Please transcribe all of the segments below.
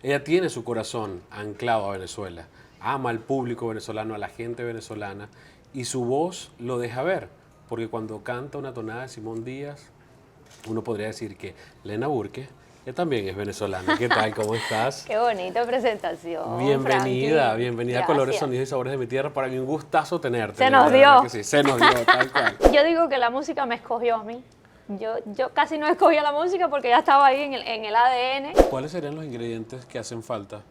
Ella tiene su corazón anclado a Venezuela, ama al público venezolano, a la gente venezolana y su voz lo deja ver, porque cuando canta una tonada de Simón Díaz, uno podría decir que Lena Burke, que también es venezolana. ¿Qué tal? ¿Cómo estás? Qué bonita presentación, Bienvenida, Frankie. bienvenida a Colores, Gracias. Sonidos y Sabores de mi Tierra. Para mí un gustazo tenerte. Se Lena, nos de verdad dio. que sí, se nos dio, tal cual. Yo digo que la música me escogió a mí. Yo casi no escogía la música porque ya estaba ahí en el ADN. ¿Cuáles serían los ingredientes que hacen falta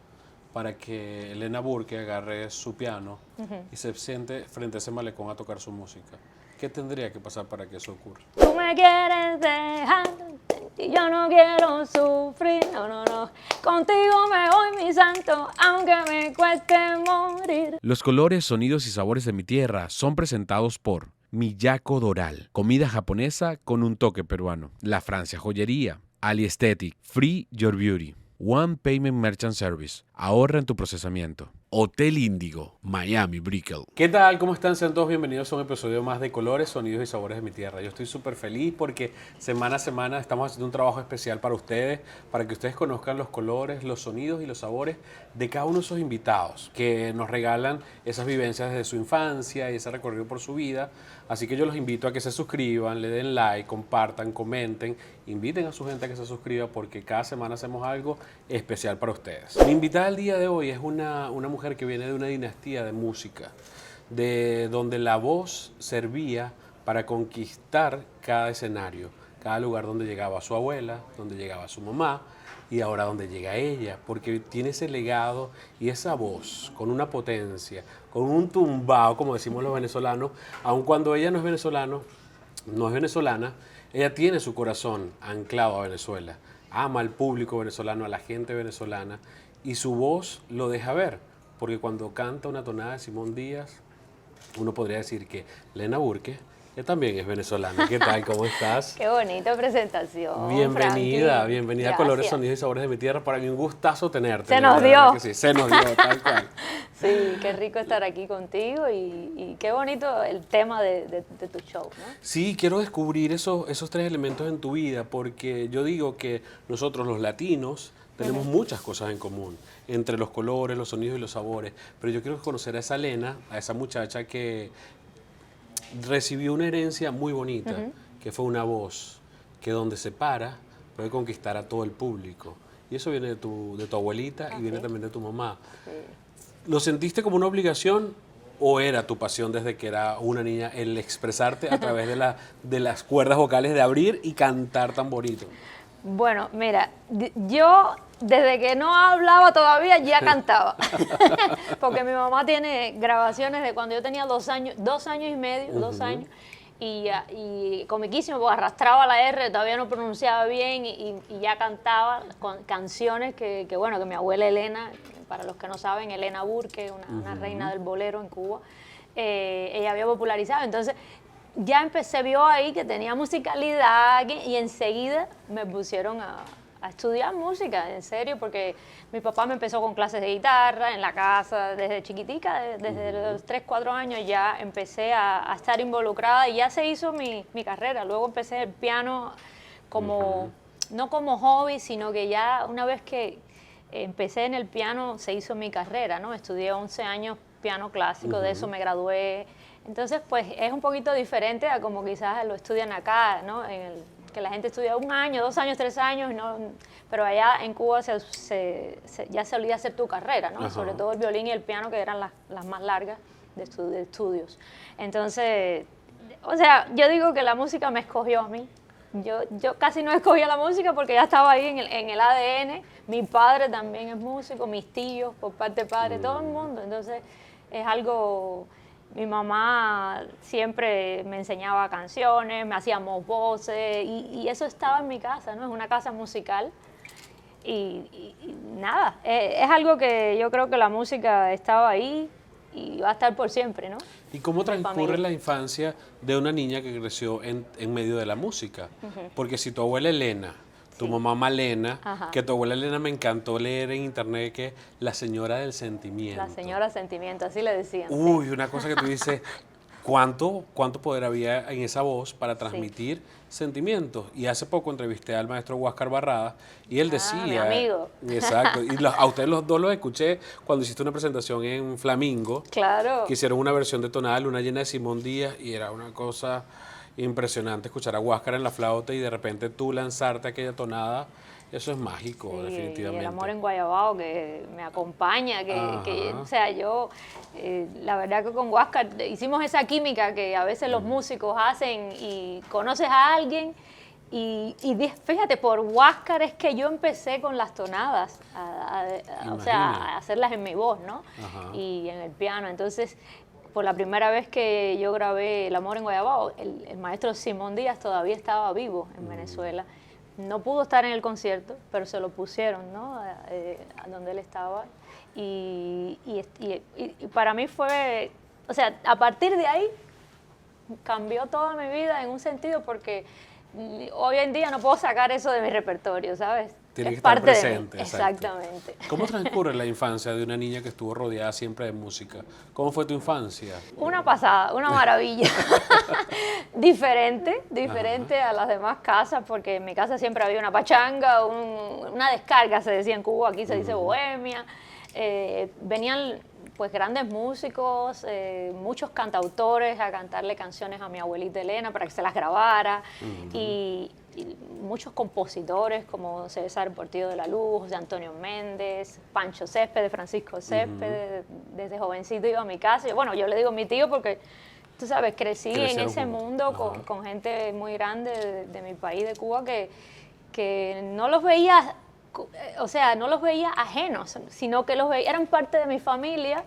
para que Lena Burke agarre su piano y se siente frente a ese malecón a tocar su música? ¿Qué tendría que pasar para que eso ocurra? Tú me quieres dejar y yo no quiero sufrir, no, no, no. Contigo me voy, mi santo, aunque me cueste morir. Los colores, sonidos y sabores de mi tierra son presentados por Miyako Doral, comida japonesa con un toque peruano. La Francia Joyería, Ali Aesthetic, Free Your Beauty, One Payment Merchant Service, ahorra en tu procesamiento. Hotel Índigo, Miami Brickell. ¿Qué tal? ¿Cómo están? Sean todos bienvenidos a un episodio más de Colores, Sonidos y Sabores de mi Tierra. Yo estoy súper feliz porque semana a semana estamos haciendo un trabajo especial para ustedes, para que ustedes conozcan los colores, los sonidos y los sabores de cada uno de esos invitados que nos regalan esas vivencias desde su infancia y ese recorrido por su vida. Así que yo los invito a que se suscriban, le den like, compartan, comenten, inviten a su gente a que se suscriba porque cada semana hacemos algo especial para ustedes. Mi invitada el día de hoy es una mujer que viene de una dinastía de música, de donde la voz servía para conquistar cada escenario, cada lugar donde llegaba su abuela, donde llegaba su mamá y ahora donde llega ella, porque tiene ese legado y esa voz con una potencia, con un tumbao, como decimos los venezolanos, aun cuando ella no es venezolana, ella tiene su corazón anclado a Venezuela, ama al público venezolano, a la gente venezolana y su voz lo deja ver, porque cuando canta una tonada de Simón Díaz, uno podría decir que Lena Burke, que también es venezolana. ¿Qué tal? ¿Cómo estás? Qué bonita presentación, Bienvenida, Frankie. bienvenida a Colores, Gracias. Sonidos y Sabores de mi Tierra. Para mí un gustazo tenerte. Se Lena, nos de verdad dio. que sí, se nos dio, tal cual. Sí, qué rico estar aquí contigo y qué bonito el tema de tu show, ¿no? Sí, quiero descubrir esos tres elementos en tu vida, porque yo digo que nosotros los latinos tenemos muchas cosas en común, entre los colores, los sonidos y los sabores, pero yo quiero conocer a esa Lena, a esa muchacha que recibió una herencia muy bonita, que fue una voz que donde se para puede conquistar a todo el público. Y eso viene de tu abuelita y viene también de tu mamá. ¿Lo sentiste como una obligación o era tu pasión desde que era una niña el expresarte a través de las cuerdas vocales, de abrir y cantar tan bonito? Bueno, mira, yo desde que no hablaba todavía ya cantaba. Porque mi mamá tiene grabaciones de cuando yo tenía 2 años y medio, 2 años. Y comiquísimo, porque arrastraba la R, todavía no pronunciaba bien y ya cantaba con canciones que mi abuela Elena, para los que no saben, Elena Burke, una reina del bolero en Cuba, ella había popularizado. Entonces, ya vio ahí que tenía musicalidad y enseguida me pusieron a estudiar música, en serio, porque mi papá me empezó con clases de guitarra en la casa desde chiquitica, desde los 3, 4 años ya empecé a estar involucrada y ya se hizo mi carrera. Luego empecé el piano como, no como hobby, sino que ya una vez que empecé en el piano se hizo mi carrera, ¿no? Estudié 11 años piano clásico, de eso me gradué. Entonces, pues es un poquito diferente a como quizás lo estudian acá, ¿no? Que la gente estudia 1 año, 2 años, 3 años, ¿no? Pero allá en Cuba ya se olía hacer tu carrera, ¿no? Sobre todo el violín y el piano, que eran las más largas de estudios. Entonces, o sea, yo digo que la música me escogió a mí. Yo casi no escogía la música porque ya estaba ahí en el ADN. Mi padre también es músico, mis tíos por parte de padre, todo el mundo. Entonces, es algo... Mi mamá siempre me enseñaba canciones, me hacíamos voces y eso estaba en mi casa, ¿no? Es una casa musical y nada, es algo que yo creo que la música estaba ahí y va a estar por siempre, ¿no? ¿Y cómo transcurre Familia. la infancia de una niña que creció en medio de la música? Porque si tu abuela Elena, tu mamá Malena, que tu abuela Elena me encantó leer en internet que la señora del sentimiento. La señora sentimiento, así le decían. Uy, una cosa que tú dices, cuánto poder había en esa voz para transmitir sentimientos. Y hace poco entrevisté al maestro Huáscar Barradas y él decía... mi amigo. Exacto. Y a ustedes los dos los escuché cuando hiciste una presentación en Flamingo. Claro. Que hicieron una versión de Tonada Luna Llena de Simón Díaz y era una cosa impresionante escuchar a Huáscar en la flauta y de repente tú lanzarte aquella tonada. Eso es mágico, Sí, definitivamente. y el amor en Guayabao que me acompaña, o sea, yo, la verdad que con Huáscar hicimos esa química que a veces los músicos hacen y conoces a alguien y fíjate, por Huáscar es que yo empecé con las tonadas, o sea, a hacerlas en mi voz, ¿no? Ajá. Y en el piano, entonces... Por la primera vez que yo grabé El amor en Guayabao, el maestro Simón Díaz todavía estaba vivo en Venezuela. No pudo estar en el concierto, pero se lo pusieron, ¿no? A donde él estaba. Y para mí fue, o sea, a partir de ahí cambió toda mi vida en un sentido porque hoy en día no puedo sacar eso de mi repertorio, ¿sabes? Tiene que Es estar parte de mí. presente. Exacto. Exactamente. ¿Cómo transcurre la infancia de una niña que estuvo rodeada siempre de música? ¿Cómo fue tu infancia? Una pasada, una maravilla. diferente a las demás casas, porque en mi casa siempre había una pachanga, una descarga, se decía en Cuba, aquí se dice bohemia. Venían pues grandes músicos, muchos cantautores a cantarle canciones a mi abuelita Elena para que se las grabara. Y muchos compositores como César Portillo de la Luz, José Antonio Méndez, Pancho Céspedes, Francisco Céspedes. Desde jovencito iba a mi casa. Bueno, yo le digo mi tío porque, tú sabes, crecí en ese mundo con gente muy grande de mi país, de Cuba, que no los veía, o sea, no los veía ajenos, sino que los veía, eran parte de mi familia.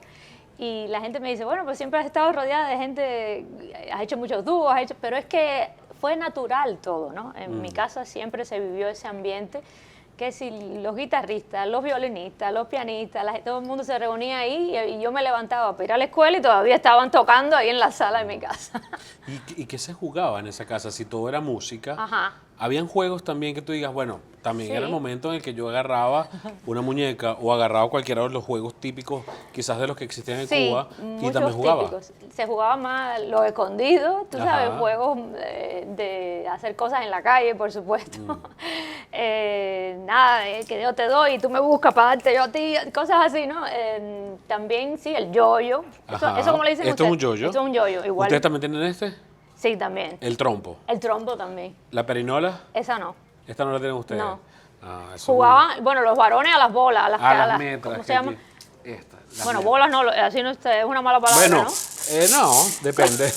Y la gente me dice, bueno, pues siempre has estado rodeada de gente, has hecho muchos dúos, pero es que fue natural todo, ¿no? En mi casa siempre se vivió ese ambiente, que si los guitarristas, los violinistas, los pianistas, todo el mundo se reunía ahí y yo me levantaba para ir a la escuela y todavía estaban tocando ahí en la sala de mi casa. ¿Y qué se jugaba en esa casa? Si todo era música, Ajá. ¿habían juegos también que tú digas, bueno, también Sí. era el momento en el que yo agarraba una muñeca o agarraba cualquiera de los juegos típicos, quizás de los que existían en Cuba, y muchos también jugaba? típicos. Se jugaba más los escondidos, tú sabes, Ajá. juegos de hacer cosas en la calle, por supuesto. Nada, que yo te doy y tú me buscas para darte yo a ti, cosas así, ¿no? También, sí, el yoyo. Ajá. Eso como le dicen ¿Esto es un ustedes. yoyo? Esto es un yoyo, igual. ¿Ustedes también tienen este? Sí, también. El trompo. El trompo también. ¿La perinola? Esa no. ¿Esta no la tienen ustedes? No. Ah, eso Jugaban, bueno, los varones a las bolas, a las metras. ¿cómo que se llama? aquí- Esta. las Bueno, metras. bolas no, así no es una mala palabra, Bueno, ¿no? no, depende.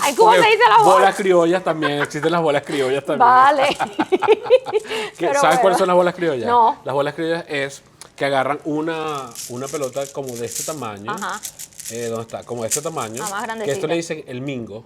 Ay, ¿cómo Porque se dice la bola? Bolas criollas también, existen las bolas criollas también. Vale. ¿Sabes Pero bueno. cuáles son las bolas criollas? No. Las bolas criollas es que agarran una pelota como de este tamaño. Ajá. ¿Dónde está? Como de este tamaño. Ah, más que grandecita. esto le dicen el mingo.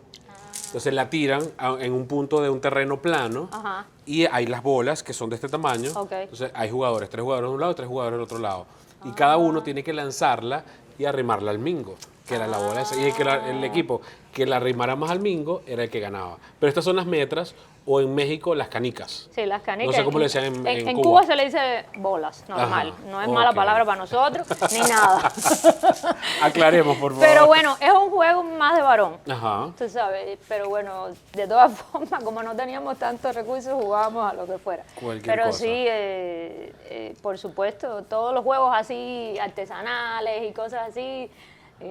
Entonces la tiran en un punto de un terreno plano. Ajá. Y hay las bolas que son de este tamaño. Ok. Entonces hay jugadores, 3 jugadores de un lado y 3 jugadores del otro lado. Y cada uno tiene que lanzarla y arrimarla al mingo, que era la bola esa. Y el equipo que la arrimara más al mingo era el que ganaba. Pero estas son las metras, o en México las canicas. Sí, las canicas. No sé cómo le decían en En Cuba. Cuba se le dice bolas, normal. Ajá, No es mala ok. palabra para nosotros, ni nada. Aclaremos, por favor. Pero bueno, es un juego más de varón. Ajá. Tú sabes, pero bueno, de todas formas, como no teníamos tantos recursos, jugábamos a lo que fuera. Cualquier pero cosa. sí, por supuesto, todos los juegos así artesanales y cosas así,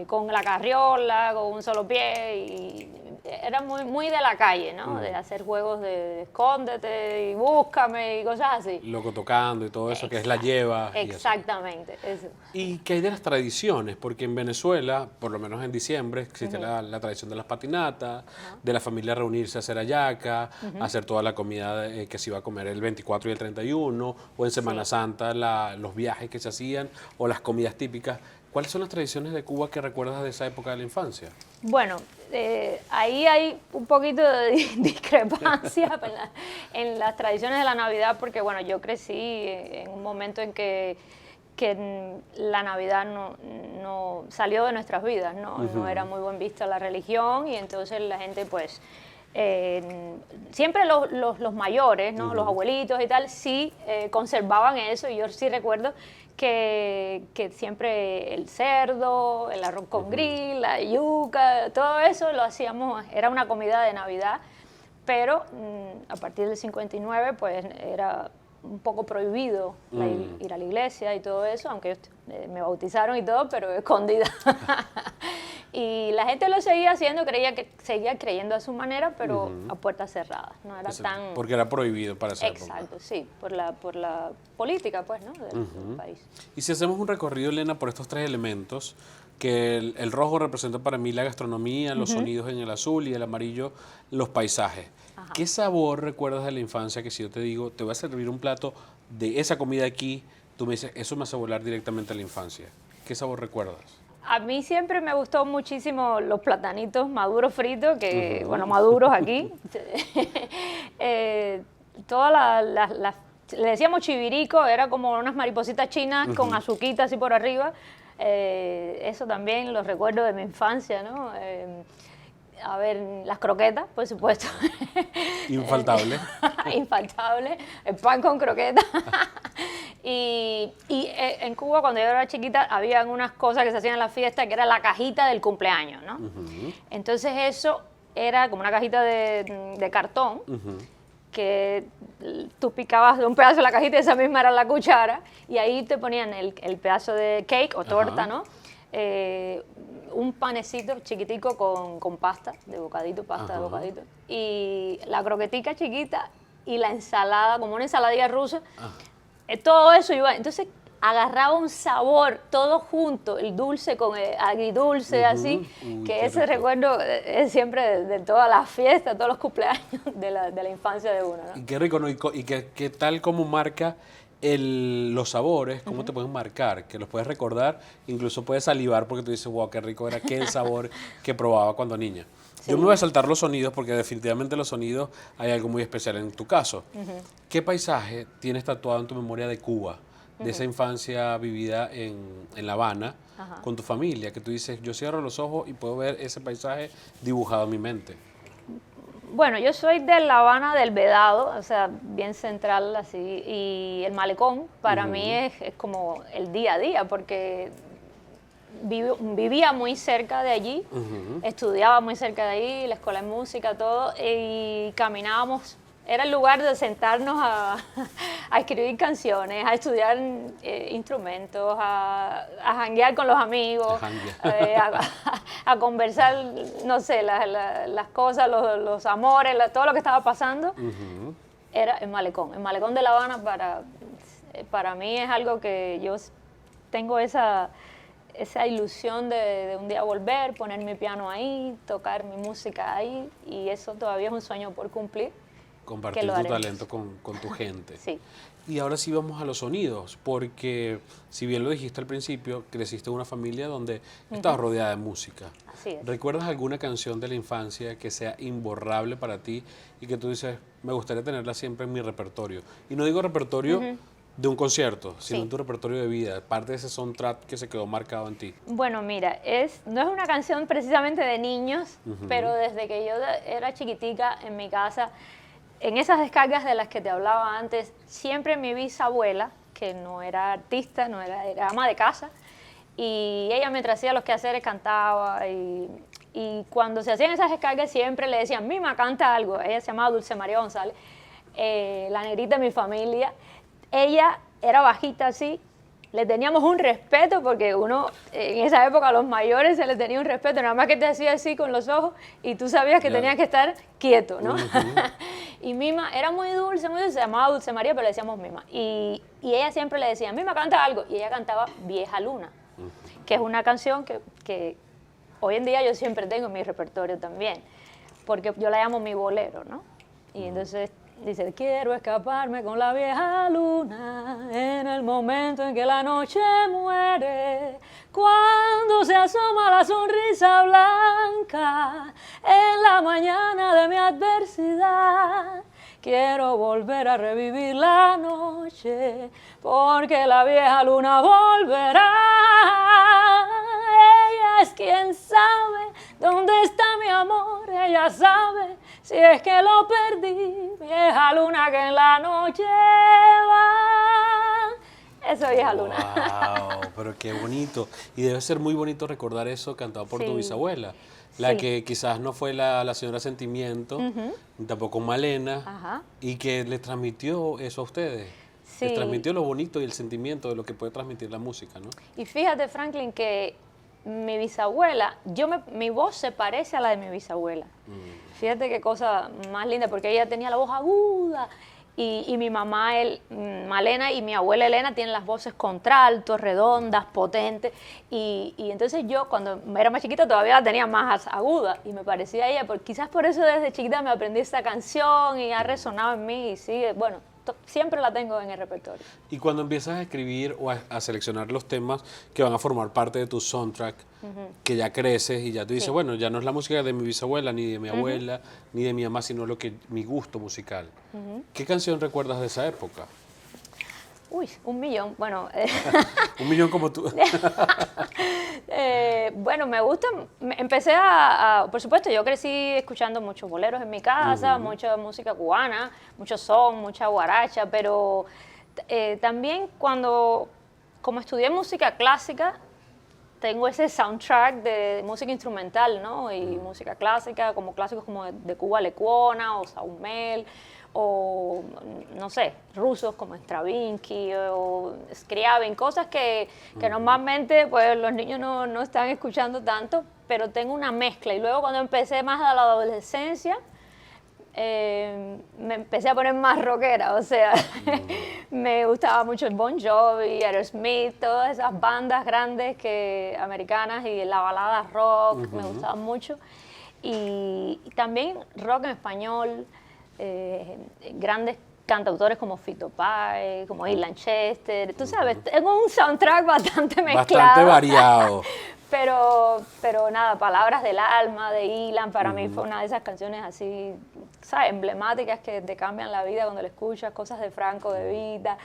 con la carriola, con un solo pie, y era muy de la calle, ¿no? De hacer juegos de escóndete y búscame y cosas así. Loco tocando y todo eso, que es la lleva. y eso. Exactamente, eso. ¿Y qué hay de las tradiciones? Porque en Venezuela, por lo menos en diciembre, existe la tradición de las patinatas, de la familia reunirse a hacer hallaca, hacer toda la comida que se iba a comer el 24 y el 31, o en Semana Santa los viajes que se hacían, o las comidas típicas. ¿Cuáles son las tradiciones de Cuba que recuerdas de esa época de la infancia? Bueno, ahí hay un poquito de discrepancia en las tradiciones de la Navidad, porque bueno, yo crecí en un momento en que la Navidad no salió de nuestras vidas, ¿no? No era muy buen vista la religión, y entonces la gente pues siempre los mayores, ¿no? Los abuelitos y tal, sí conservaban eso, y yo sí recuerdo que siempre el cerdo, el arroz con grill, la yuca, todo eso lo hacíamos, era una comida de Navidad, pero a partir del 59 pues era un poco prohibido ir a la iglesia y todo eso, aunque me bautizaron y todo, pero escondida. Y la gente lo seguía haciendo, seguía creyendo a su manera, pero a puertas cerradas, no era tan... Porque era prohibido para esa época. Exacto, sí, por la política, pues, ¿no? del país. Y si hacemos un recorrido, Elena, por estos tres elementos, que el rojo representa para mí la gastronomía, los sonidos en el azul, y el amarillo los paisajes. Ajá. ¿Qué sabor recuerdas de la infancia que si yo te digo, te voy a servir un plato de esa comida aquí, tú me dices, eso me hace volar directamente a la infancia? ¿Qué sabor recuerdas? A mí siempre me gustó muchísimo los platanitos maduros fritos, que, bueno, maduros aquí. Todas le decíamos chivirico, era como unas maripositas chinas con azuquita así por arriba. Eso también lo recuerdo de mi infancia, ¿no? A ver, las croquetas, por supuesto. Infaltable. Infaltable, el pan con croquetas. Y en Cuba, cuando yo era chiquita, había unas cosas que se hacían en la fiesta, que era la cajita del cumpleaños, ¿no? Entonces eso era como una cajita de cartón, que tú picabas de un pedazo de la cajita y esa misma era la cuchara, y ahí te ponían el pedazo de cake o torta, ¿no? Un panecito chiquitico con pasta de bocadito, de bocadito, y la croquetica chiquita y la ensalada, como una ensaladilla rusa. Todo eso iba, entonces agarraba un sabor todo junto, el dulce con el agridulce, así, que ese rico recuerdo es siempre de todas las fiestas, todos los cumpleaños de la infancia de uno, ¿no? Y qué rico, ¿no? Y qué tal como marca los sabores, cómo te pueden marcar, que los puedes recordar, incluso puedes salivar porque tú dices, wow, qué rico era aquel sabor que probaba cuando niña. Sí. Yo me voy a saltar los sonidos porque definitivamente los sonidos hay algo muy especial en tu caso. ¿Qué paisaje tienes tatuado en tu memoria de Cuba, de esa infancia vivida en La Habana, con tu familia, que tú dices, yo cierro los ojos y puedo ver ese paisaje dibujado en mi mente? Bueno, yo soy de La Habana del Vedado, o sea, bien central así, y el malecón para mí es como el día a día, porque vivía muy cerca de allí, estudiaba muy cerca de allí, la escuela de música, todo, y caminábamos, era el lugar de sentarnos a escribir canciones, a estudiar instrumentos, a janguear con los amigos, a conversar, no sé, las cosas, los amores, todo lo que estaba pasando. Era el malecón de La Habana para mí es algo que yo tengo esa ilusión de un día volver, poner mi piano ahí, tocar mi música ahí, y eso todavía es un sueño por cumplir. Compartir tu talento con tu gente. Sí. Y ahora sí vamos a los sonidos, porque si bien lo dijiste al principio, creciste en una familia donde estabas rodeada de música. Así es. ¿Recuerdas alguna canción de la infancia que sea imborrable para ti y que tú dices, me gustaría tenerla siempre en mi repertorio? Y no digo repertorio de un concierto, sino en tu repertorio de vida, parte de ese soundtrack que se quedó marcado en ti. Bueno, mira, no es una canción precisamente de niños, pero desde que yo era chiquitica en mi casa, en esas descargas de las que te hablaba antes, siempre mi bisabuela, que no era artista, era ama de casa, y ella mientras hacía los quehaceres cantaba, y cuando se hacían esas descargas siempre le decían, Mima, canta algo. Ella se llamaba Dulce María González, la negrita de mi familia. Ella era bajita así, le teníamos un respeto porque uno, en esa época a los mayores se les tenía un respeto, nada más que te hacía así con los ojos y tú sabías que tenías que estar quieto, ¿no? Y Mima era muy dulce, se llamaba Dulce María, pero le decíamos Mima. Y ella siempre le decía, Mima, canta algo. Y ella cantaba Vieja Luna, que es una canción que hoy en día yo siempre tengo en mi repertorio también, porque yo la llamo mi bolero, ¿no? Y entonces dice, quiero escaparme con la vieja luna en el momento en que la noche muere, cuando se asoma la sonrisa blanca en la mañana de mi adversidad. Quiero volver a revivir la noche, porque la vieja luna volverá. Ella es quien sabe dónde está mi amor, ella sabe si es que lo perdí. Vieja luna que en la noche va, Eso es Vieja Luna. Wow, pero qué bonito. Y debe ser muy bonito recordar eso cantado por tu Sí. bisabuela. La Sí. que quizás no fue la señora Sentimiento, ni tampoco Malena, Ajá. y que le transmitió eso a ustedes. Sí. Les transmitió lo bonito y el sentimiento de lo que puede transmitir la música, ¿no? Y fíjate, Franklin, que mi bisabuela, mi voz se parece a la de mi bisabuela. Fíjate qué cosa más linda, porque ella tenía la voz aguda. Y mi mamá, Malena, y mi abuela Elena tienen las voces contraltos, redondas, potentes. Y entonces yo, cuando era más chiquita, todavía la tenía más aguda. Y me parecía a ella, quizás por eso desde chiquita me aprendí esta canción y ha resonado en mí. Y sigue, bueno, siempre la tengo en el repertorio. Y cuando empiezas a escribir o a seleccionar los temas que van a formar parte de tu soundtrack, que ya creces y ya tú dices, Sí. bueno, ya no es la música de mi bisabuela, ni de mi abuela, ni de mi mamá, sino mi gusto musical. ¿Qué canción recuerdas de esa época? Uy, 1.000.000. Bueno, 1.000.000 como tú. bueno, me gusta. Empecé por supuesto, yo crecí escuchando muchos boleros en mi casa, mucha música cubana, mucho son, mucha guaracha, pero también como estudié música clásica, tengo ese soundtrack de música instrumental, ¿no? Y música clásica, como clásicos como de Cuba Lecuona o Saumel, o no sé, rusos como Stravinsky o Scriabin, cosas que normalmente pues los niños no están escuchando tanto, pero tengo una mezcla. Y luego cuando empecé más a la adolescencia, me empecé a poner más rockera, o sea, me gustaba mucho el Bon Jovi, Aerosmith, todas esas bandas grandes americanas y la balada rock, me gustaban mucho. Y también rock en español, grandes cantautores como Fito Páez, como Ilan Chester, tú sabes, tengo un soundtrack bastante mezclado. Bastante variado. Pero nada, Palabras del Alma de Ilan, para mí fue una de esas canciones así, ¿sabes? Emblemáticas que te cambian la vida cuando la escuchas, cosas de Franco de Vita.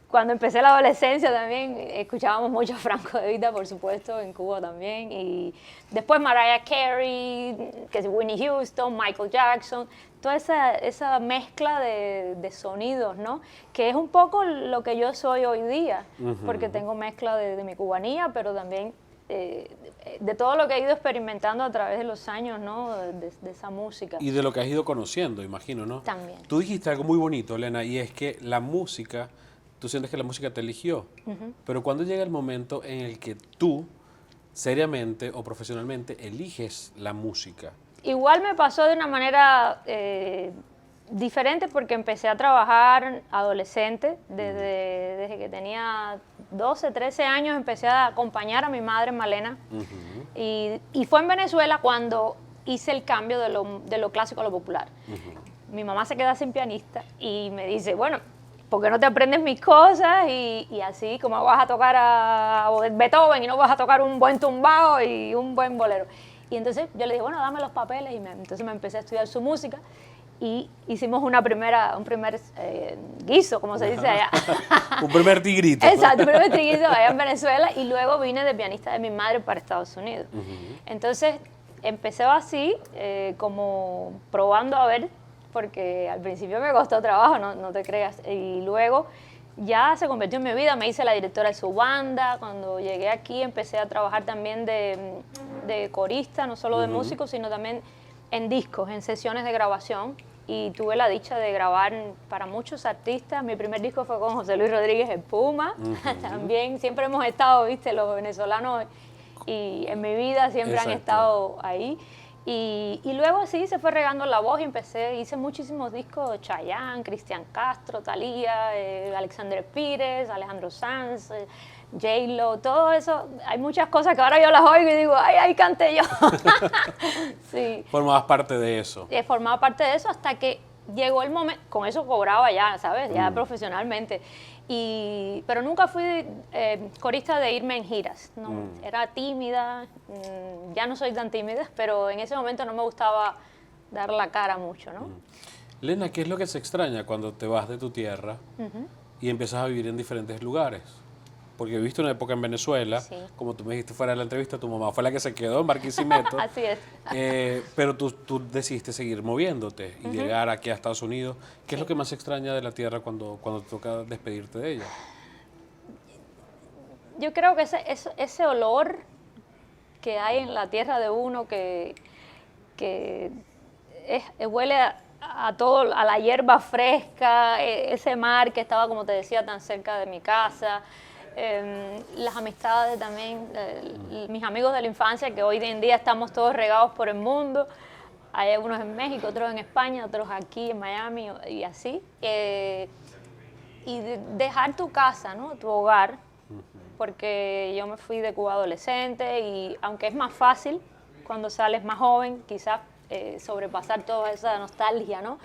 Cuando empecé la adolescencia también escuchábamos mucho Franco de Vita, por supuesto, en Cuba también. Y después Mariah Carey, que es Whitney Houston, Michael Jackson, toda esa mezcla de sonidos, ¿no? Que es un poco lo que yo soy hoy día, porque tengo mezcla de mi cubanía, pero también de todo lo que he ido experimentando a través de los años, ¿no? De esa música. Y de lo que has ido conociendo, imagino, ¿no? También. Tú dijiste algo muy bonito, Elena, y es que la música, tú sientes que la música te eligió, pero cuando llega el momento en el que tú, seriamente o profesionalmente, eliges la música. Igual me pasó de una manera diferente porque empecé a trabajar adolescente, desde que tenía 12, 13 años empecé a acompañar a mi madre Malena y fue en Venezuela cuando hice el cambio de lo clásico a lo popular. Mi mamá se queda sin pianista y me dice, bueno, ¿por qué no te aprendes mis cosas? Y así como vas a tocar a Beethoven y no vas a tocar un buen tumbado y un buen bolero. Y entonces yo le dije, bueno, dame los papeles. Y entonces me empecé a estudiar su música y hicimos un primer guiso, como se dice allá. Un primer tigrito. Exacto, un primer tigrito allá en Venezuela y luego vine de pianista de mi madre para Estados Unidos. Entonces empecé así, como probando a ver, porque al principio me costó trabajo, no te creas. Y luego ya se convirtió en mi vida, me hice la directora de su banda. Cuando llegué aquí empecé a trabajar también de corista, no solo de músico, sino también en discos, en sesiones de grabación. Y tuve la dicha de grabar para muchos artistas. Mi primer disco fue con José Luis Rodríguez, el Puma. También siempre hemos estado, viste, los venezolanos y en mi vida siempre han estado ahí. Y luego así se fue regando la voz y hice muchísimos discos de Chayanne, Cristian Castro, Thalía, Alexandre Pires, Alejandro Sanz, J-Lo, todo eso. Hay muchas cosas que ahora yo las oigo y digo, ay, ahí canté yo. Sí. Formabas parte de eso. Formaba parte de eso hasta que llegó el momento, con eso cobraba ya, ¿sabes? Ya profesionalmente. Pero nunca fui corista de irme en giras, ¿no? Era tímida, ya no soy tan tímida, pero en ese momento no me gustaba dar la cara mucho, ¿no? Lena, ¿qué es lo que se extraña cuando te vas de tu tierra y empiezas a vivir en diferentes lugares? Porque viviste una época en Venezuela, Sí. como tú me dijiste fuera de la entrevista, tu mamá fue la que se quedó en Barquisimeto. Así es. Pero tú decidiste seguir moviéndote y llegar aquí a Estados Unidos. ¿Qué es lo que más extraña de la tierra cuando te toca despedirte de ella? Yo creo que ese olor que hay en la tierra de uno, que huele a todo, a la hierba fresca, ese mar que estaba, como te decía, tan cerca de mi casa, las amistades también, mis amigos de la infancia, que hoy en día estamos todos regados por el mundo. Hay algunos en México, otros en España, otros aquí en Miami y así. Y dejar tu casa, ¿no? Tu hogar, porque yo me fui de Cuba adolescente y aunque es más fácil cuando sales más joven, quizás sobrepasar toda esa nostalgia, ¿no?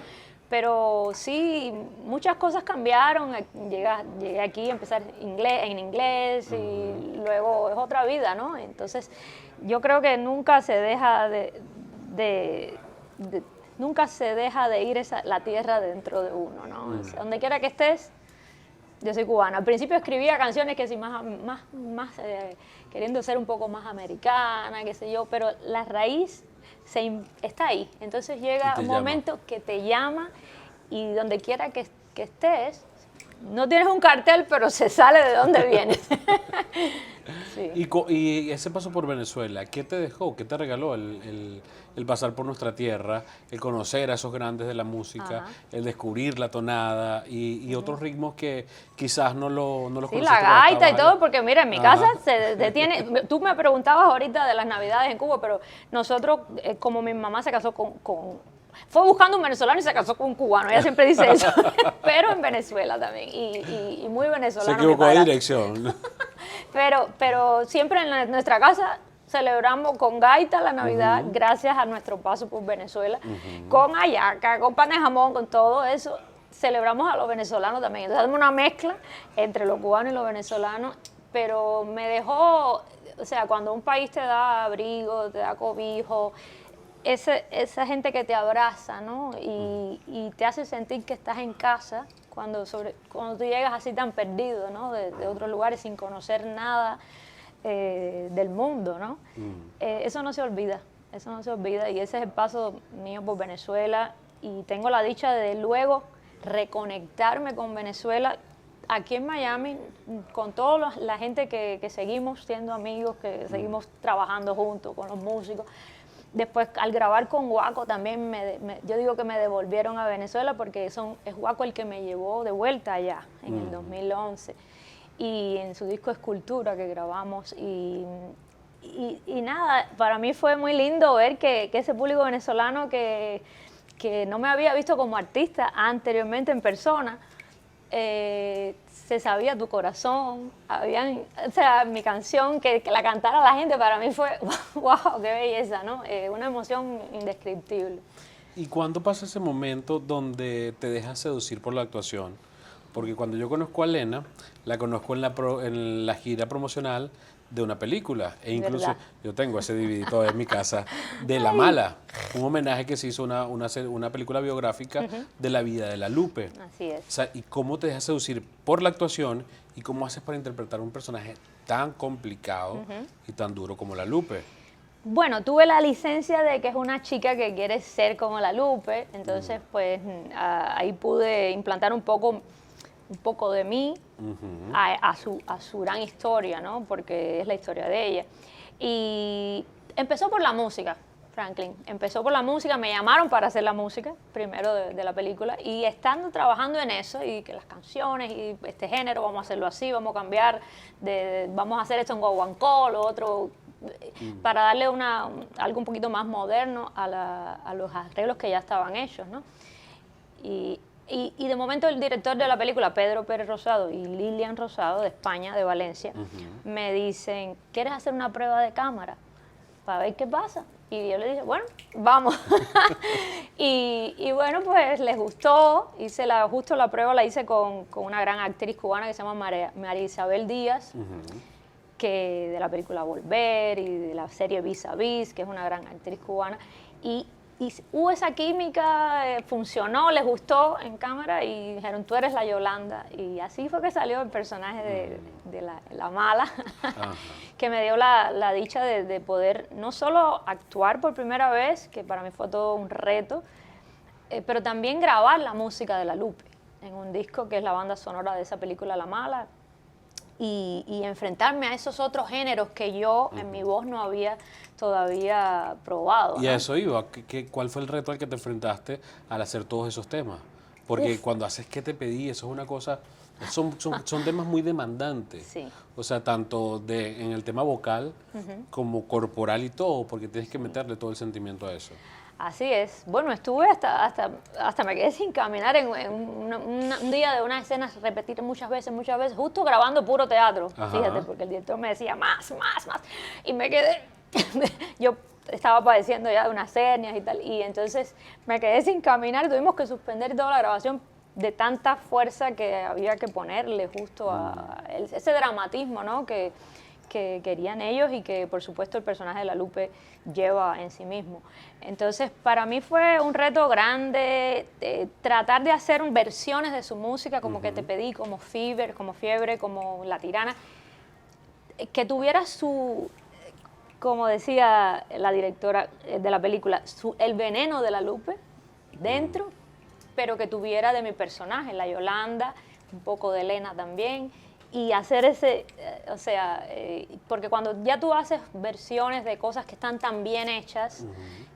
Pero sí, muchas cosas cambiaron. Llegué aquí a empezar en inglés y luego es otra vida, ¿no? Entonces, yo creo que nunca se deja nunca se deja de ir la tierra dentro de uno, ¿no? O sea, donde quiera que estés, yo soy cubana. Al principio escribía canciones que sí, más queriendo ser un poco más americana, qué sé yo, pero la raíz está ahí. Entonces llega un momento que te llama y donde quiera que estés, no tienes un cartel, pero se sale de donde vienes. Sí. Y ese paso por Venezuela, ¿qué te dejó? ¿Qué te regaló el pasar por nuestra tierra, el conocer a esos grandes de la música, el descubrir la tonada y otros ritmos que quizás no los sí, conociste? La gaita y todo, porque mira, en mi casa se detiene. Tú me preguntabas ahorita de las Navidades en Cuba, pero nosotros, como mi mamá se casó fue buscando un venezolano y se casó con un cubano, ella siempre dice eso, pero en Venezuela también, y muy venezolano. Se equivocó de dirección. Pero siempre en nuestra casa celebramos con gaita la Navidad, gracias a nuestro paso por Venezuela, con hallaca, con pan de jamón, con todo eso. Celebramos a los venezolanos también. Entonces hacemos una mezcla entre los cubanos y los venezolanos, pero me dejó, o sea, cuando un país te da abrigo, te da cobijo, esa gente que te abraza, ¿no? Y te hace sentir que estás en casa cuando tú llegas así tan perdido, ¿no? De otros lugares sin conocer nada del mundo, ¿no? Eso no se olvida, y ese es el paso mío por Venezuela y tengo la dicha de luego reconectarme con Venezuela aquí en Miami con toda la gente que seguimos siendo amigos, que seguimos trabajando juntos con los músicos. Después, al grabar con Guaco también, yo digo que me devolvieron a Venezuela porque es Guaco el que me llevó de vuelta allá en el 2011. Y en su disco Escultura que grabamos. Y nada, para mí fue muy lindo ver que ese público venezolano que no me había visto como artista anteriormente en persona, se sabía tu corazón, o sea, mi canción, que la cantara la gente, para mí fue, wow, qué belleza, ¿no? Una emoción indescriptible. ¿Y cuándo pasa ese momento donde te dejas seducir por la actuación? Porque cuando yo conozco a Lena, la conozco en la gira promocional de una película. E incluso ¿verdad? yo tengo ese DVD todavía en mi casa, de La Mala, un homenaje que se hizo una película biográfica de la vida de la Lupe. Así es. O sea, ¿y cómo te dejas seducir por la actuación y cómo haces para interpretar un personaje tan complicado y tan duro como la Lupe? Bueno, tuve la licencia de que es una chica que quiere ser como la Lupe, entonces pues ahí pude implantar un poco de mí a su gran historia, ¿no? Porque es la historia de ella. Y empezó por la música, Franklin. Empezó por la música, me llamaron para hacer la música, primero de la película, y estando trabajando en eso, y que las canciones, y este género, vamos a hacerlo así, vamos a cambiar, vamos a hacer esto en guaguancó, lo otro, para darle algo un poquito más moderno a los arreglos que ya estaban hechos, ¿no? Y de momento el director de la película, Pedro Pérez Rosado y Lilian Rosado, de España, de Valencia, me dicen, ¿quieres hacer una prueba de cámara para ver qué pasa? Y yo le dije, bueno, vamos. y bueno, pues les gustó. Justo la prueba la hice con una gran actriz cubana que se llama María Isabel Díaz, que de la película Volver y de la serie Vis a Vis, que es una gran actriz cubana. Y hubo esa química, funcionó, les gustó en cámara y dijeron, tú eres la Yolanda. Y así fue que salió el personaje de la mala, que me dio la dicha de poder no solo actuar por primera vez, que para mí fue todo un reto, pero también grabar la música de la Lupe en un disco que es la banda sonora de esa película La Mala. y enfrentarme a esos otros géneros que yo en mi voz no había todavía probado, Y a ¿no? eso iba. ¿Cuál fue el reto al que te enfrentaste al hacer todos esos temas? Porque cuando haces ¿Qué te pedí? Eso es una cosa... Son temas muy demandantes. Sí. O sea, tanto en el tema vocal como corporal y todo, porque tienes que meterle todo el sentimiento a eso. Así es. Bueno, estuve hasta me quedé sin caminar en un día de unas escenas, repetir muchas veces, justo grabando puro teatro, Ajá. fíjate, porque el director me decía más, y me quedé, yo estaba padeciendo ya de unas hernias y tal, y entonces me quedé sin caminar, tuvimos que suspender toda la grabación de tanta fuerza que había que ponerle justo a ese dramatismo, ¿no? que querían ellos y que por supuesto el personaje de La Lupe lleva en sí mismo. Entonces para mí fue un reto grande tratar de hacer versiones de su música como Que te pedí, como Fiebre, como La Tirana, que tuviera como decía la directora de la película, el veneno de La Lupe dentro, pero que tuviera de mi personaje, la Yolanda, un poco de Elena también, y hacer porque cuando ya tú haces versiones de cosas que están tan bien hechas,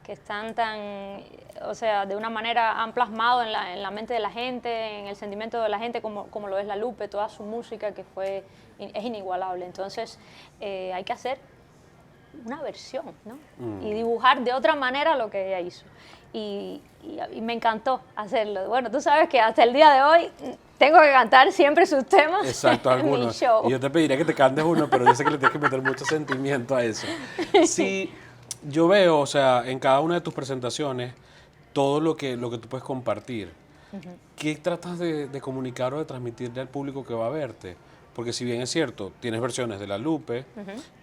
que están de una manera han plasmado en la mente de la gente, en el sentimiento de la gente, como lo es La Lupe, toda su música que es inigualable. Entonces hay que hacer una versión, ¿no? Y dibujar de otra manera lo que ella hizo. Y me encantó hacerlo. Bueno, tú sabes que hasta el día de hoy tengo que cantar siempre sus temas. Exacto, en mi algunos. show. Y yo te pediría que te cantes uno, pero yo sé que le tienes que meter mucho sentimiento a eso. Sí, yo veo, o sea, en cada una de tus presentaciones, todo lo que tú puedes compartir. ¿Qué tratas de comunicar o de transmitirle al público que va a verte? Porque si bien es cierto, tienes versiones de La Lupe,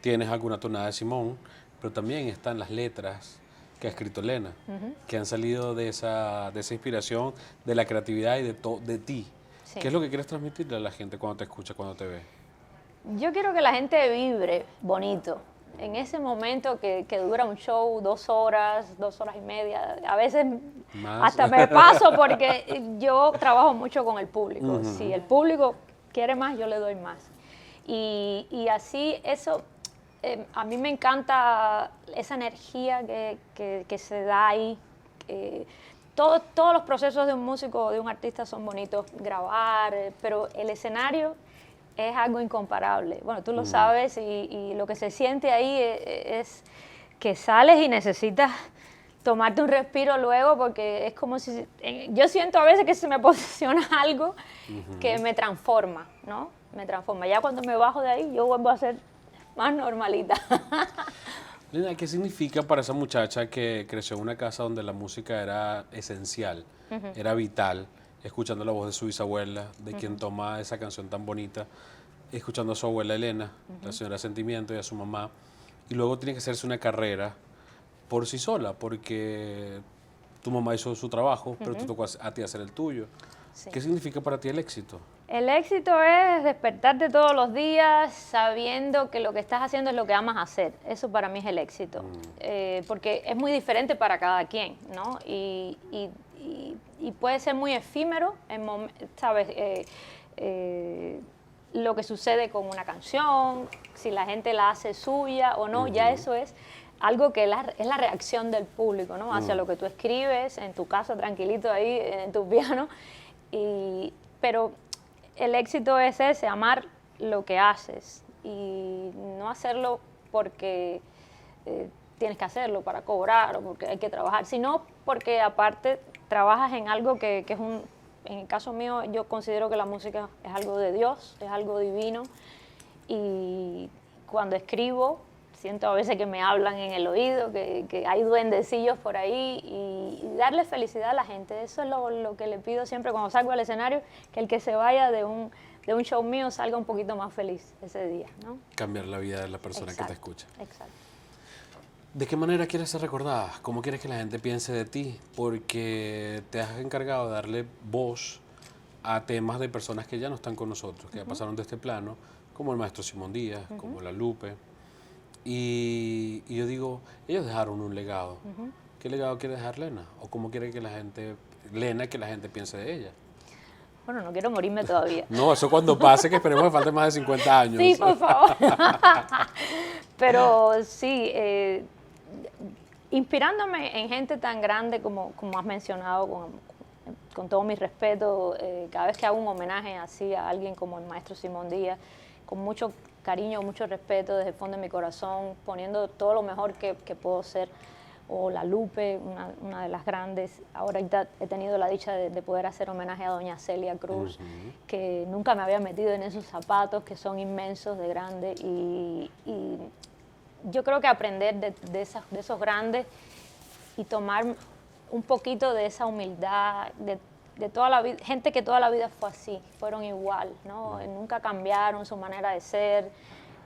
tienes alguna tonada de Simón, pero también están las letras que ha escrito Elena, que han salido de esa inspiración, de la creatividad y de ti. Sí. ¿Qué es lo que quieres transmitirle a la gente cuando te escucha, cuando te ve? Yo quiero que la gente vibre bonito. En ese momento que dura un show 2 horas, 2 horas y media, a veces Más. hasta me paso porque yo trabajo mucho con el público. Si el público quiere más, yo le doy más. Y así eso, a mí me encanta esa energía que se da ahí. Todos los procesos de un músico, de un artista son bonitos, grabar, pero el escenario es algo incomparable. Bueno, tú lo sabes y lo que se siente ahí es que sales y necesitas tomarte un respiro luego porque es como si... Yo siento a veces que se me posiciona algo que me transforma, ¿no? Me transforma. Ya cuando me bajo de ahí, yo vuelvo a ser más normalita. Elena, ¿qué significa para esa muchacha que creció en una casa donde la música era esencial, era vital, escuchando la voz de su bisabuela, de quien toma esa canción tan bonita, escuchando a su abuela Elena, la señora Sentimiento, y a su mamá, y luego tiene que hacerse una carrera por sí sola, porque tu mamá hizo su trabajo, pero te tocó a ti hacer el tuyo? Sí. ¿Qué significa para ti el éxito? El éxito es despertarte todos los días sabiendo que lo que estás haciendo es lo que amas hacer. Eso para mí es el éxito. Porque es muy diferente para cada quien, ¿no? Y puede ser muy efímero, ¿sabes? Lo que sucede con una canción, si la gente la hace suya o no, ya eso es algo que es la reacción del público, ¿no? Hacia lo que tú escribes en tu casa, tranquilito ahí, en tu piano. Pero el éxito es ese, amar lo que haces y no hacerlo porque tienes que hacerlo para cobrar o porque hay que trabajar, sino porque aparte trabajas en algo que es en el caso mío yo considero que la música es algo de Dios, es algo divino y cuando escribo siento a veces que me hablan en el oído, que hay duendecillos por ahí y darle felicidad a la gente. Eso es lo que le pido siempre cuando salgo al escenario, que el que se vaya de un show mío salga un poquito más feliz ese día, ¿no? Cambiar la vida de la persona Exacto, que te escucha. Exacto. ¿De qué manera quieres ser recordada? ¿Cómo quieres que la gente piense de ti? Porque te has encargado de darle voz a temas de personas que ya no están con nosotros, que ya pasaron de este plano, como el maestro Simón Díaz, como La Lupe. Y yo digo, ellos dejaron un legado. ¿Qué legado quiere dejar Lena? ¿O cómo quiere que la gente piense de ella? Bueno, no quiero morirme todavía. No, eso cuando pase, que esperemos que falte más de 50 años. Sí, por favor. Pero sí, inspirándome en gente tan grande como has mencionado, con todo mi respeto, cada vez que hago un homenaje así a alguien como el maestro Simón Díaz, con mucho cariño, mucho respeto desde el fondo de mi corazón, poniendo todo lo mejor que puedo ser, o La Lupe, una de las grandes. Ahorita he tenido la dicha de poder hacer homenaje a doña Celia Cruz, que nunca me había metido en esos zapatos que son inmensos de grande, y yo creo que aprender de esos grandes y tomar un poquito de esa humildad, de toda la vida, gente que toda la vida fue así, fueron igual, ¿no? Nunca cambiaron su manera de ser.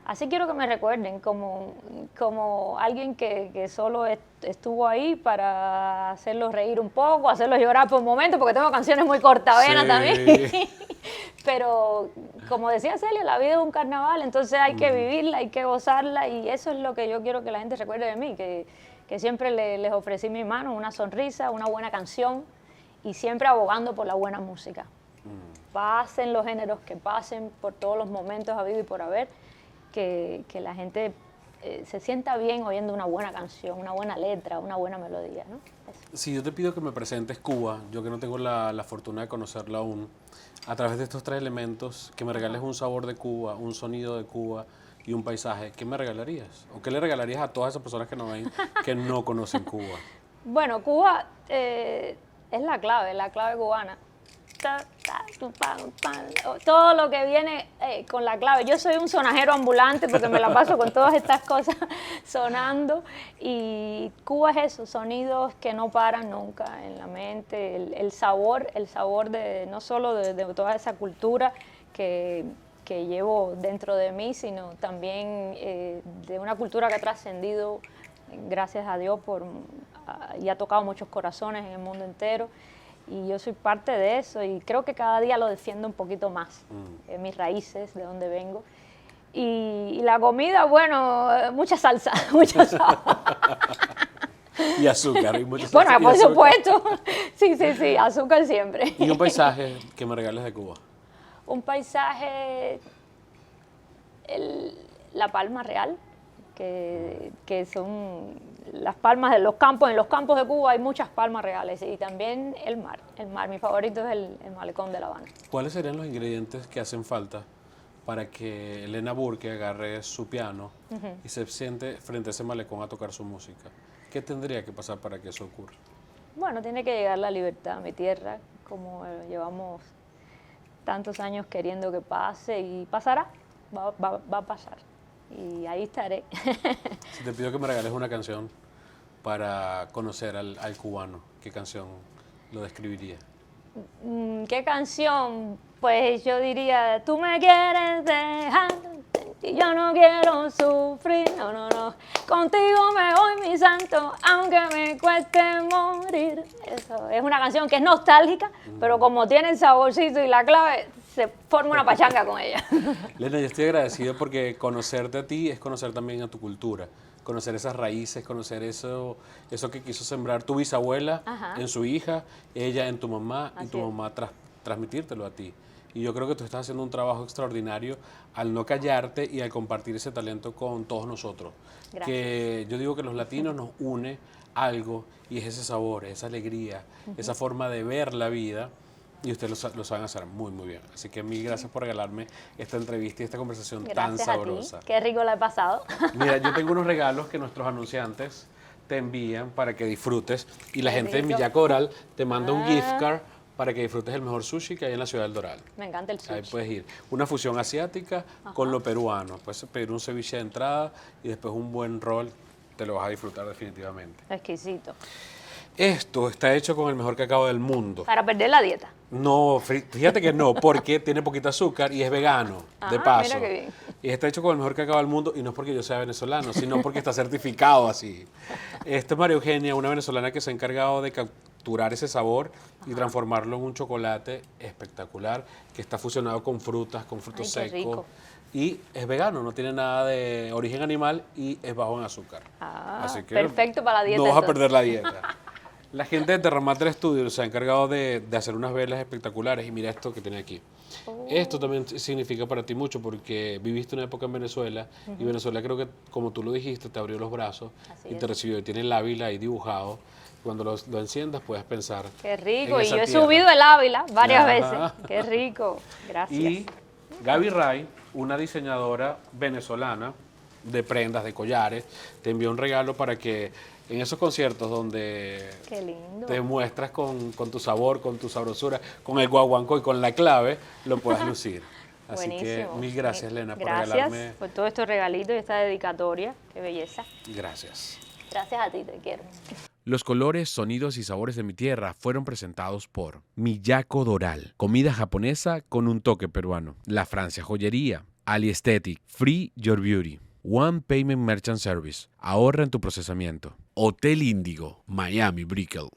Así quiero que me recuerden, como alguien que solo estuvo ahí para hacerlos reír un poco, hacerlos llorar por un momento, porque tengo canciones muy cortavenas también. Pero como decía Celia, la vida es un carnaval, entonces hay que vivirla, hay que gozarla, y eso es lo que yo quiero que la gente recuerde de mí, que siempre les ofrecí mi mano, una sonrisa, una buena canción, y siempre abogando por la buena música. Pasen los géneros que pasen, por todos los momentos habido y por haber, que la gente se sienta bien oyendo una buena canción, una buena letra, una buena melodía, ¿no? Eso. Si yo te pido que me presentes Cuba, yo que no tengo la fortuna de conocerla aún, a través de estos 3 elementos, que me regales un sabor de Cuba, un sonido de Cuba y un paisaje, ¿qué me regalarías? ¿O qué le regalarías a todas esas personas que no ven, que no conocen Cuba? Bueno, Cuba es la clave cubana. Todo lo que viene con la clave. Yo soy un sonajero ambulante porque me la paso con todas estas cosas sonando, y Cuba es eso, sonidos que no paran nunca en la mente, el sabor de no solo de toda esa cultura que llevo dentro de mí, sino también de una cultura que ha trascendido, gracias a Dios, y ha tocado muchos corazones en el mundo entero. Y yo soy parte de eso, y creo que cada día lo defiendo un poquito más, mis raíces, de donde vengo. Y la comida, bueno, mucha salsa, mucha salsa. Y azúcar, y mucha salsa. Bueno, por supuesto. Sí, azúcar siempre. ¿Y un paisaje que me regales de Cuba? Un paisaje, la Palma Real, que son las palmas de los campos. En los campos de Cuba hay muchas palmas reales, y también el mar. Mi favorito es el malecón de La Habana. ¿Cuáles serían los ingredientes que hacen falta para que Elena Burke agarre su piano y se siente frente a ese malecón a tocar su música? ¿Qué tendría que pasar para que eso ocurra? Bueno, tiene que llegar la libertad a mi tierra, como llevamos tantos años queriendo que pase, y pasará, va a pasar. Y ahí estaré. Si te pido que me regales una canción para conocer al cubano, ¿qué canción lo describiría? ¿Qué canción? Pues yo diría, tú me quieres dejar y yo no quiero sufrir, no. Contigo me voy, mi santo, aunque me cueste morir. Eso es una canción que es nostálgica, pero como tiene el saborcito y la clave, se forma una pachanga con ella. Elena, yo estoy agradecido porque conocerte a ti es conocer también a tu cultura, conocer esas raíces, conocer eso que quiso sembrar tu bisabuela en su hija, ella en tu mamá, y tu mamá transmitírtelo a ti. Y yo creo que tú estás haciendo un trabajo extraordinario al no callarte y al compartir ese talento con todos nosotros. Gracias. Que yo digo que los latinos nos une algo, y es ese sabor, esa alegría, esa forma de ver la vida. Y ustedes lo saben hacer muy, muy bien. Así que mil gracias por regalarme esta entrevista y esta conversación tan sabrosa. A ti. Qué rico la he pasado. Mira, yo tengo unos regalos que nuestros anunciantes te envían para que disfrutes. Y la gente de Millaco Doral te manda un gift card para que disfrutes el mejor sushi que hay en la ciudad del Doral. Me encanta el sushi. Ahí puedes ir. Una fusión asiática con lo peruano. Puedes pedir un ceviche de entrada y después un buen roll. Te lo vas a disfrutar definitivamente. Exquisito. Esto está hecho con el mejor cacao del mundo. Para perder la dieta. No, fíjate que no, porque tiene poquito azúcar y es vegano, de paso. Mira qué bien. Y está hecho con el mejor cacao del mundo, y no es porque yo sea venezolano, sino porque está certificado así. Esta es María Eugenia, una venezolana que se ha encargado de capturar ese sabor y transformarlo en un chocolate espectacular, que está fusionado con frutas, con frutos Ay, qué secos. rico. Y es vegano, no tiene nada de origen animal y es bajo en azúcar. Ah, Así que perfecto para la dieta. no vas a entonces. perder la dieta. La gente de Terramater Studios se ha encargado de hacer unas velas espectaculares y mira esto que tiene aquí. Esto también significa para ti mucho porque viviste una época en Venezuela y Venezuela creo que, como tú lo dijiste, te abrió los brazos Así y es. te recibió. Tiene el Ávila ahí dibujado. Cuando lo enciendas puedes pensar Qué rico. en Y esa yo he tierra. subido el Ávila varias Ajá. veces. Qué rico. Gracias. Y Gaby Ray, una diseñadora venezolana de prendas, de collares, te envió un regalo para que en esos conciertos donde Qué lindo. te muestras con tu sabor, con tu sabrosura, con el guaguancó y con la clave, lo puedas lucir. Así que Buenísimo. mil gracias, Lena, por Gracias regalarme. por todo estos regalitos y esta dedicatoria. Qué belleza. Gracias. Gracias a ti, te quiero. Los colores, sonidos y sabores de mi tierra fueron presentados por Miyako Doral, comida japonesa con un toque peruano. La Francia Joyería, Ali Aesthetic, Free Your Beauty, One Payment Merchant Service, ahorra en tu procesamiento. Hotel Índigo, Miami Brickell.